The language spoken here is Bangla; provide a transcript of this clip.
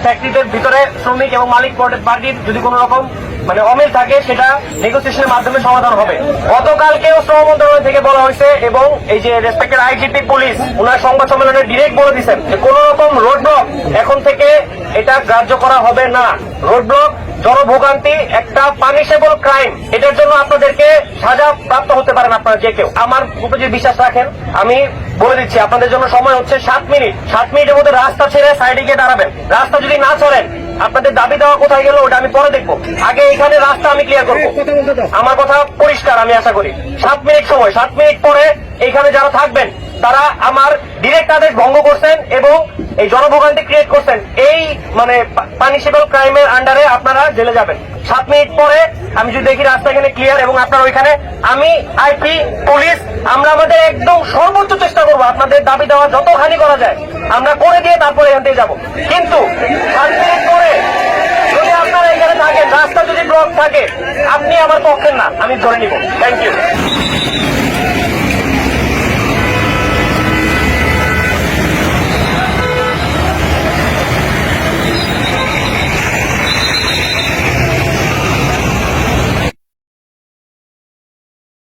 ফ্যাক্টরিদের ভিতরে শ্রমিক এবং মালিক পার্টির যদি কোনো রকম অমিল থাকে সেটা নেগোসিয়েশনের মাধ্যমে সমাধান হবে। গতকালকেও শ্রম মন্ত্রণালয় থেকে বলা হয়েছে এবং এই যে রেসপেক্টেড আইজিপি পুলিশ ওনার সংবাদ সম্মেলনে ডিরেক্ট বলে দিচ্ছেন যে কোন রকম রোড ব্লক এখন থেকে এটা গ্রাহ্য করা হবে না। রোড ব্লক জনভোগান্তি একটা পানিশেবল ক্রাইম, এটার জন্য আপনাদেরকে সাজা প্রাপ্ত হতে পারেন আপনারা যে কেউ। আমার উপর যে বিশ্বাস রাখেন, আমি বলে দিচ্ছি আপনাদের জন্য সময় হচ্ছে 7 মিনিট। 7 মিনিটের মধ্যে রাস্তা ছেড়ে সাইডে গিয়ে দাঁড়াবেন। রাস্তা যদি না ছাড়েন আপনাদের দাবি দেওয়া কোথায় গেল ওটা আমি পরে দেখবো। আগে এখানে রাস্তা আমি ক্লিয়ার করবো। আমার কথা পরিষ্কার, আমি আশা করি 7 মিনিট সময়। 7 মিনিট পরে এখানে যারা থাকবেন তারা আমার ডিরেক্ট আদেশ ভঙ্গ করছেন এবং এই জনভোগান্তি ক্রিয়েট করছেন, এই পানিশেবল ক্রাইমের আন্ডারে আপনারা জেলে যাবেন। 7 মিনিট পরে আমি যদি দেখি রাস্তা এখানে ক্লিয়ার এবং আপনার ওইখানে, আমি আইপি পুলিশ আমরা আমাদের একদম সর্বোচ্চ চেষ্টা করবো আপনাদের দাবি দেওয়া যত হানি করা যায় আমরা করে দিয়ে তারপরে এখান থেকে যাবো। কিন্তু 7 মিনিট পরে যদি আপনারা এখানে থাকেন, রাস্তা যদি ব্লক থাকে, আপনি আমার পক্ষের না, আমি ধরে নিব। Thank you.